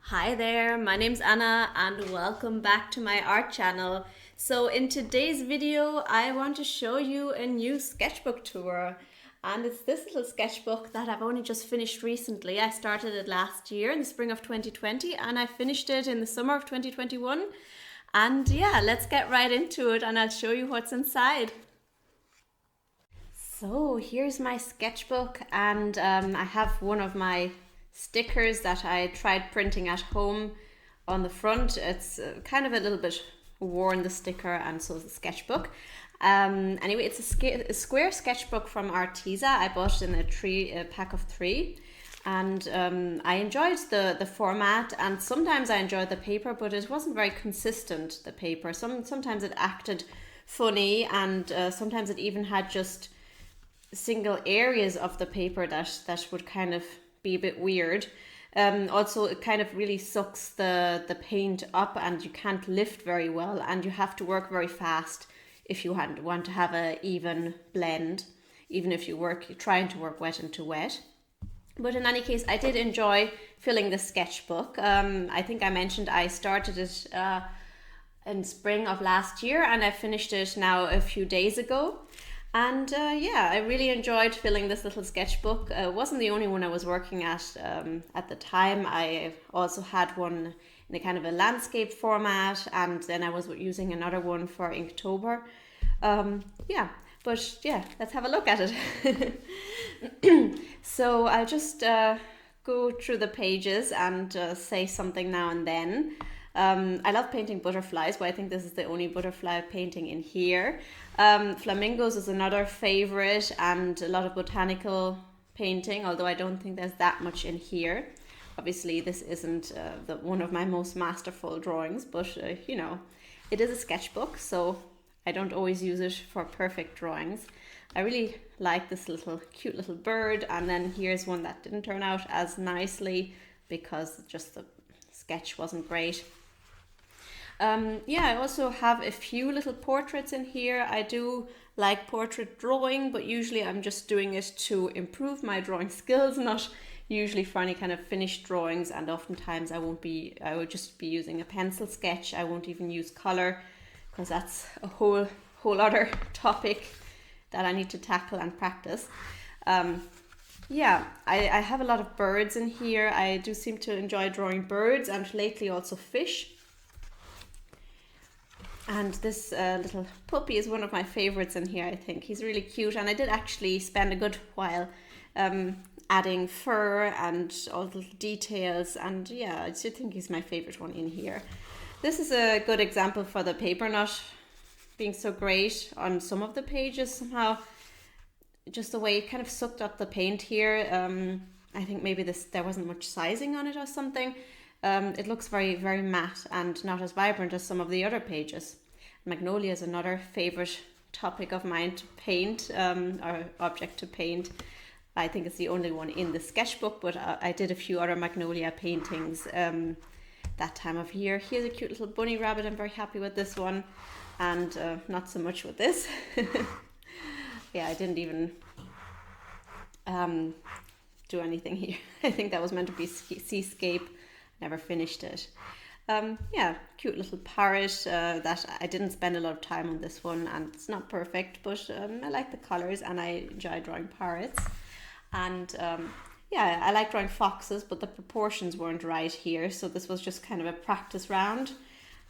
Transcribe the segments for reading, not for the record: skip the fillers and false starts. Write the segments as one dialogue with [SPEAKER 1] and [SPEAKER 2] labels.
[SPEAKER 1] Hi there, my name's Anna and welcome back to my art channel. So in today's video I want to show you a new sketchbook tour, and it's this little sketchbook that I've only just finished recently. I started it last year in the spring of 2020 and I finished it in the summer of 2021, and yeah, let's get right into it and I'll show you what's inside. So here's my sketchbook, and I have one of my stickers that I tried printing at home on the front. It's kind of a little bit worn, the sticker, and so is the sketchbook. Anyway, it's a square sketchbook from Arteza. I bought it in a pack of 3, and I enjoyed the format, and sometimes I enjoyed the paper, but it wasn't very consistent, the paper. Sometimes it acted funny, and sometimes it even had just single areas of the paper that would kind of be a bit weird. Also, it kind of really sucks the paint up, and you can't lift very well, and you have to work very fast if you want to have an even blend, even if you're trying to work wet into wet. But in any case, I did enjoy filling the sketchbook. I think I mentioned I started it in spring of last year, and I finished it now a few days ago. And yeah, I really enjoyed filling this little sketchbook. It wasn't the only one I was working at the time. I also had one in a kind of a landscape format, and then I was using another one for Inktober. Yeah, but yeah, let's have a look at it. So I'll just go through the pages and say something now and then. I love painting butterflies, but I think this is the only butterfly painting in here. Flamingos is another favorite, and a lot of botanical painting, although I don't think there's that much in here. Obviously, this isn't one of my most masterful drawings, but you know, it is a sketchbook, so I don't always use it for perfect drawings. I really like this cute little bird, and then here's one that didn't turn out as nicely because just the sketch wasn't great. Yeah, I also have a few little portraits in here. I do like portrait drawing, but usually I'm just doing it to improve my drawing skills, not usually for any kind of finished drawings. And oftentimes I would just be using a pencil sketch. I won't even use color, because that's a whole other topic that I need to tackle and practice. Yeah, I have a lot of birds in here. I do seem to enjoy drawing birds, and lately also fish. And this little puppy is one of my favorites in here, I think. He's really cute, and I did actually spend a good while adding fur and all the little details, and yeah, I do think he's my favorite one in here. This is a good example for the paper not being so great on some of the pages. Somehow, just the way it kind of sucked up the paint here. I think maybe there wasn't much sizing on it or something. It looks very, very matte and not as vibrant as some of the other pages. Magnolia is another favorite topic of mine to paint, or object to paint. I think it's the only one in the sketchbook, but I did a few other magnolia paintings that time of year. Here's a cute little bunny rabbit. I'm very happy with this one, and not so much with this. Yeah, I didn't even do anything here. I think that was meant to be seascape. Never finished it. Yeah, cute little parrot that I didn't spend a lot of time on this one, and it's not perfect, but I like the colors and I enjoy drawing parrots. And yeah, I like drawing foxes, but the proportions weren't right here, so this was just kind of a practice round.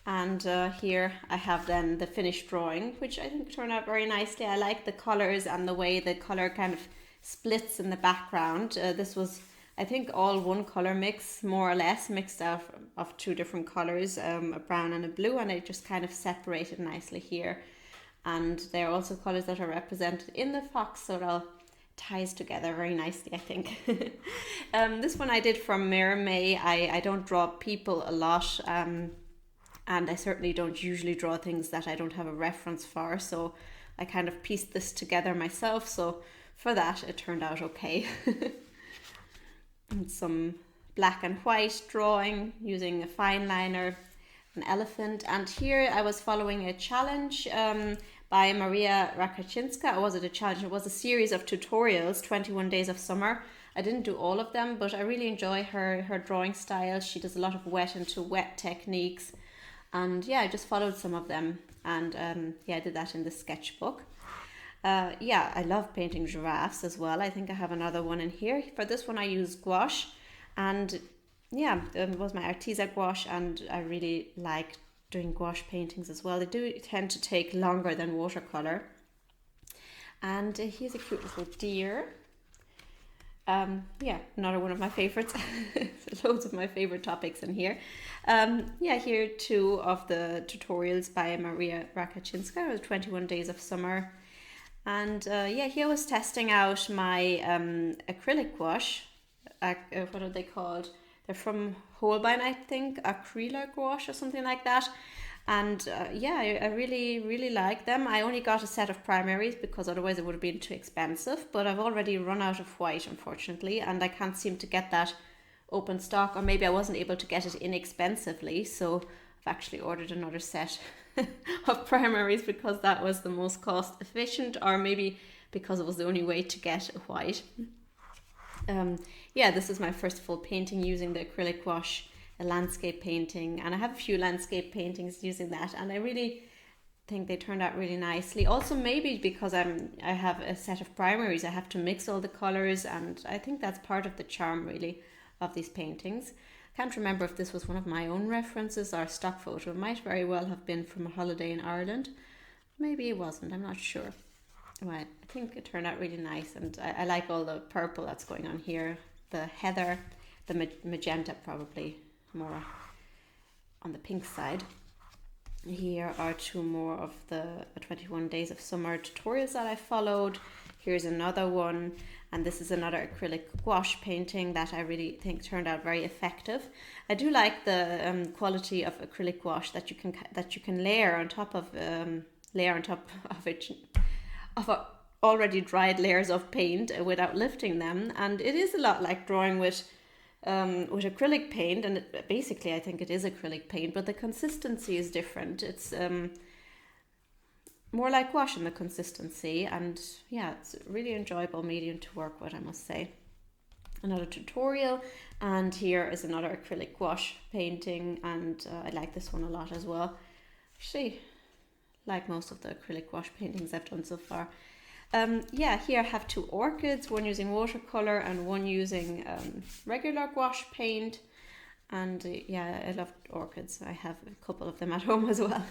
[SPEAKER 1] And here I have then the finished drawing, which I think turned out very nicely. I like the colors and the way the color kind of splits in the background. This was, I think, all one color mix, more or less, mixed out of 2 different colors, a brown and a blue, and it just kind of separated nicely here. And there are also colors that are represented in the fox, so it all ties together very nicely, I think. This one I did from Mirror May. I don't draw people a lot, and I certainly don't usually draw things that I don't have a reference for, so I kind of pieced this together myself, so for that it turned out okay. And some black and white drawing using a fine liner, an elephant. And here I was following a challenge by Maria Rakaczynska. Or was it a challenge? It was a series of tutorials, 21 Days of Summer. I didn't do all of them, but I really enjoy her drawing style. She does a lot of wet into wet techniques, and yeah, I just followed some of them, and yeah, I did that in the sketchbook. Yeah, I love painting giraffes as well. I think I have another one in here. For this one I use gouache, and yeah, it was my Arteza gouache, and I really like doing gouache paintings as well. They do tend to take longer than watercolor. And here's a cute little deer. Yeah, another one of my favorites. Loads of my favorite topics in here. Yeah, here two of the tutorials by Maria Rakachinska, with 21 Days of Summer. And yeah, here I was testing out my acrylic gouache. What are they called? They're from Holbein, I think, acrylic gouache or something like that. And yeah, I really, really like them. I only got a set of primaries because otherwise it would have been too expensive. But I've already run out of white, unfortunately, and I can't seem to get that open stock, or maybe I wasn't able to get it inexpensively. So I've actually ordered another set of primaries because that was the most cost efficient, or maybe because it was the only way to get white. Yeah, this is my first full painting using the acrylic gouache, a landscape painting, and I have a few landscape paintings using that, and I really think they turned out really nicely. Also, maybe because I have a set of primaries, I have to mix all the colors, and I think that's part of the charm really of these paintings. I can't remember if this was one of my own references or a stock photo. It might very well have been from a holiday in Ireland. Maybe it wasn't, I'm not sure. Well, I think it turned out really nice, and I like all the purple that's going on here. The heather, the magenta probably more on the pink side. Here are two more of the 21 Days of Summer tutorials that I followed. Here's another one, and this is another acrylic gouache painting that I really think turned out very effective. I do like the quality of acrylic gouache that you can layer on top of it, of already dried layers of paint without lifting them, and it is a lot like drawing with acrylic paint, and basically I think it is acrylic paint, but the consistency is different. It's more like gouache in the consistency, and yeah, it's a really enjoyable medium to work with, I must say. Another tutorial, and here is another acrylic gouache painting, and I like this one a lot as well. Actually, like most of the acrylic gouache paintings I've done so far. Yeah, here I have two orchids, one using watercolor and one using regular gouache paint. And yeah, I love orchids. I have a couple of them at home as well.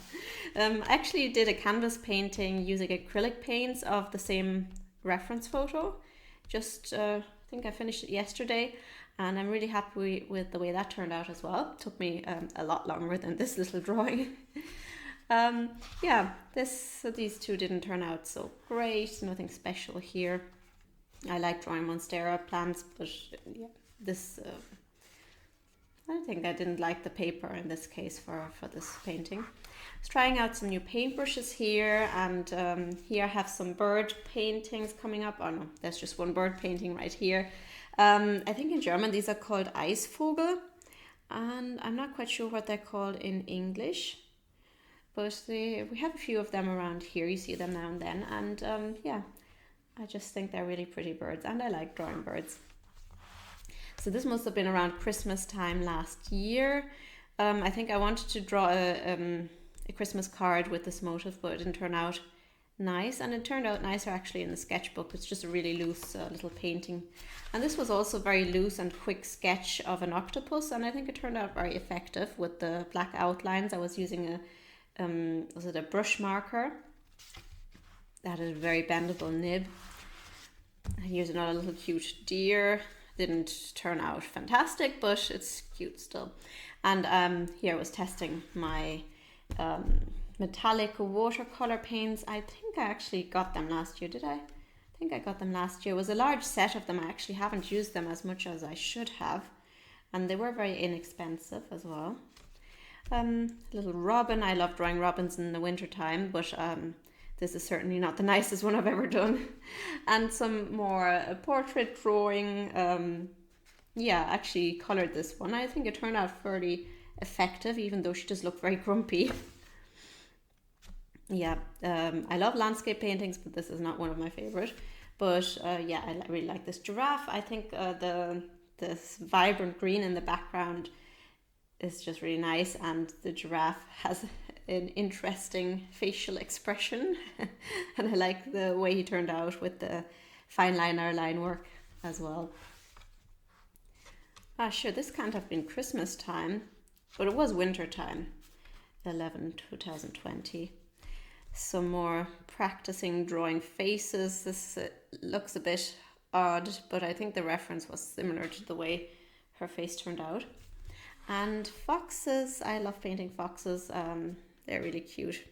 [SPEAKER 1] I actually did a canvas painting using acrylic paints of the same reference photo. Just, I think I finished it yesterday, and I'm really happy with the way that turned out as well. It took me a lot longer than this little drawing. Yeah, these two didn't turn out so great. Nothing special here. I like drawing monstera plants, but yeah, this I think I didn't like the paper in this case for this painting. I was trying out some new paintbrushes here, and here I have some bird paintings coming up. Oh no, there's just one bird painting right here. I think in German these are called Eisvogel, and I'm not quite sure what they're called in English. But we have a few of them around here. You see them now and then. And yeah, I just think they're really pretty birds. And I like drawing birds. So this must have been around Christmas time last year. I think I wanted to draw a Christmas card with this motif, but it didn't turn out nice. And it turned out nicer actually in the sketchbook. It's just a really loose little painting. And this was also a very loose and quick sketch of an octopus. And I think it turned out very effective with the black outlines. I was using was it a brush marker that had a very bendable nib. Here's another little cute deer. Didn't turn out fantastic, but it's cute still. And here I was testing my metallic watercolor paints. I think I actually got them last year. Did I? I think I got them last year. It was a large set of them. I actually haven't used them as much as I should have, and they were very inexpensive as well. Little robin. I love drawing robins in the winter time, but this is certainly not the nicest one I've ever done. And some more portrait drawing. Yeah, actually colored this one. I think it turned out fairly effective, even though she does look very grumpy. Yeah, I love landscape paintings, but this is not one of my favorite. But yeah, I really like this giraffe. I think this vibrant green in the background is just really nice, and the giraffe has an interesting facial expression and I like the way he turned out with the fine line work as well. Sure, this can't have been Christmas time, but it was winter time, 11/2020. Some more practicing drawing faces. This looks a bit odd, but I think the reference was similar to the way her face turned out. And foxes, I love painting foxes. They're really cute.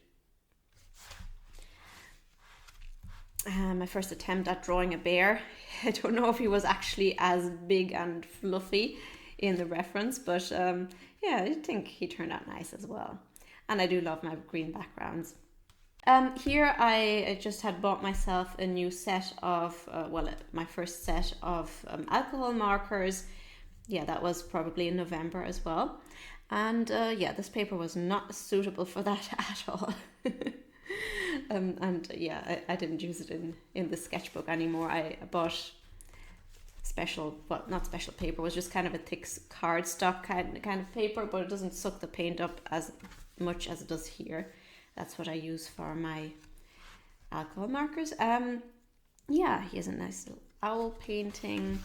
[SPEAKER 1] My first attempt at drawing a bear. I don't know if he was actually as big and fluffy in the reference, but yeah, I think he turned out nice as well. And I do love my green backgrounds. Here I just had bought myself a new set of, my first set of alcohol markers. Yeah, that was probably in November as well. And yeah, this paper was not suitable for that at all. And yeah, I didn't use it in the sketchbook anymore. I bought special, well, not special paper, it was just kind of a thick cardstock kind of paper, but it doesn't suck the paint up as much as it does here. That's what I use for my alcohol markers. Yeah, here's a nice little owl painting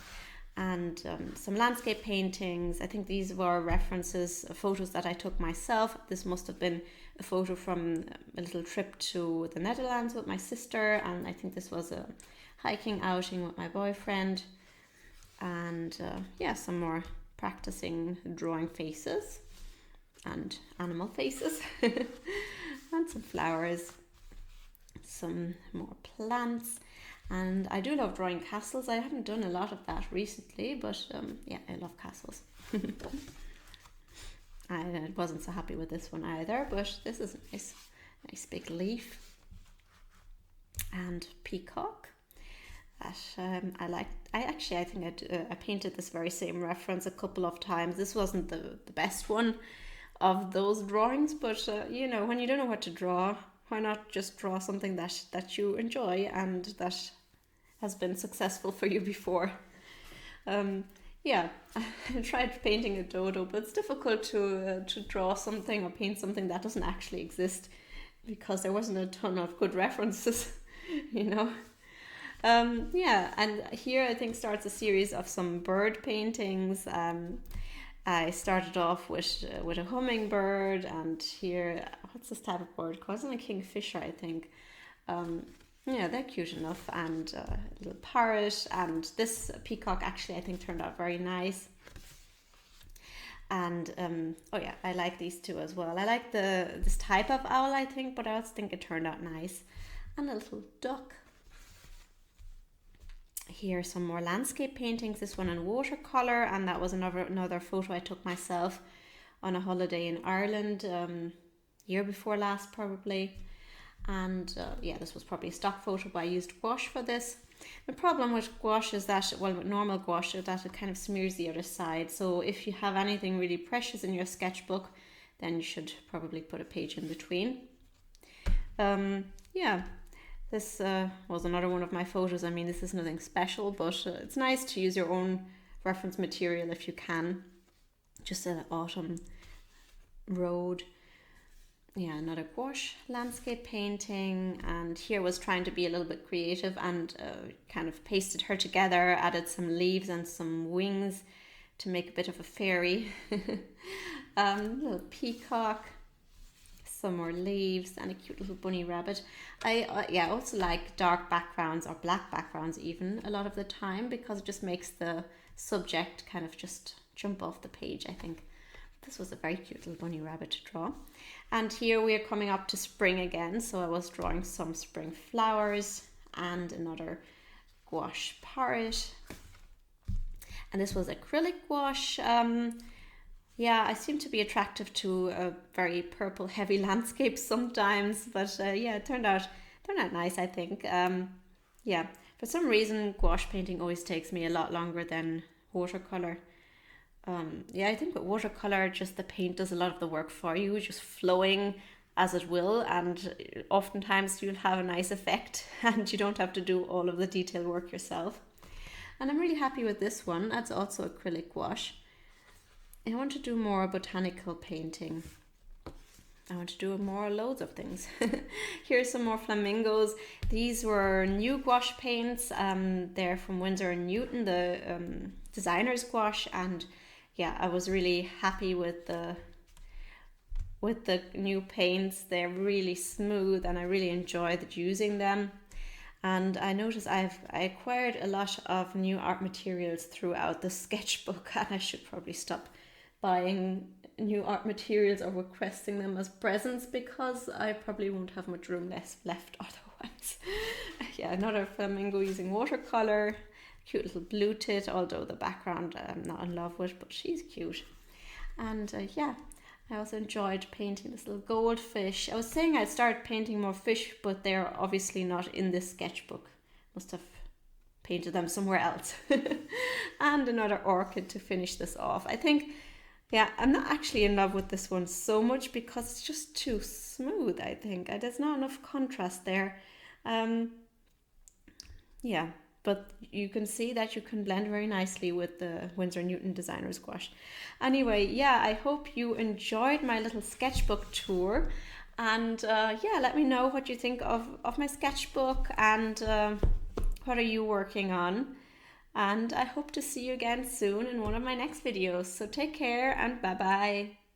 [SPEAKER 1] and some landscape paintings. I think these were references, photos that I took myself. This must have been a photo from a little trip to the Netherlands with my sister, and I think this was a hiking outing with my boyfriend. And yeah, some more practicing drawing faces and animal faces and some flowers, some more plants. And I do love drawing castles. I haven't done a lot of that recently, but yeah, I love castles. I wasn't so happy with this one either, but this is nice big leaf and peacock that I liked. I think I painted this very same reference a couple of times. This wasn't the best one of those drawings, but you know, when you don't know what to draw, why not just draw something that you enjoy and that has been successful for you before. Yeah, I tried painting a dodo, but it's difficult to draw something or paint something that doesn't actually exist because there wasn't a ton of good references, you know. Yeah, and here I think starts a series of some bird paintings. I started off with a hummingbird, and here, what's this type of bird called? Isn't it a kingfisher, I think? Yeah, they're cute enough, and a little parrot, and this peacock actually I think turned out very nice. And oh yeah, I like these two as well. I like this type of owl, I think, but I also think it turned out nice. And a little duck. Here are some more landscape paintings, this one in watercolour, and that was another photo I took myself on a holiday in Ireland, year before last probably. And yeah, this was probably a stock photo, but I used gouache for this. The problem with gouache is that, well, with normal gouache, that it kind of smears the other side. So if you have anything really precious in your sketchbook, then you should probably put a page in between. Yeah, this was another one of my photos. I mean, this is nothing special, but it's nice to use your own reference material if you can. Just an autumn road. Yeah, another gouache landscape painting, and here was trying to be a little bit creative and kind of pasted her together, added some leaves and some wings to make a bit of a fairy. Little peacock, some more leaves, and a cute little bunny rabbit. I also like dark backgrounds or black backgrounds even a lot of the time, because it just makes the subject kind of just jump off the page, I think. This was a very cute little bunny rabbit to draw. And here we are coming up to spring again, so I was drawing some spring flowers and another gouache parrot. And this was acrylic gouache. Yeah, I seem to be attractive to very purple heavy landscapes sometimes, but yeah, it turned out nice, I think. Yeah, for some reason gouache painting always takes me a lot longer than watercolor. Yeah, I think with watercolor, just the paint does a lot of the work for you, just flowing as it will, and oftentimes you'll have a nice effect and you don't have to do all of the detail work yourself. And I'm really happy with this one. That's also acrylic gouache. I want to do more botanical painting. I want to do more loads of things. Here's some more flamingos. These were new gouache paints. They're from Winsor & Newton, the designer's gouache, and yeah, I was really happy with the new paints. They're really smooth and I really enjoyed using them. And I noticed I acquired a lot of new art materials throughout the sketchbook, and I should probably stop buying new art materials or requesting them as presents, because I probably won't have much room left otherwise. Yeah, another flamingo using watercolor, cute little blue tit, although the background I'm not in love with, but she's cute. And yeah, I also enjoyed painting this little goldfish. I was saying I'd start painting more fish, but they're obviously not in this sketchbook. Must have painted them somewhere else. And another orchid to finish this off. I think, yeah, I'm not actually in love with this one so much because it's just too smooth, I think. There's not enough contrast there. Yeah, but you can see that you can blend very nicely with the Winsor & Newton designer's gouache. Anyway, yeah, I hope you enjoyed my little sketchbook tour. And yeah, let me know what you think of my sketchbook, and what are you working on. And I hope to see you again soon in one of my next videos. So take care and bye bye.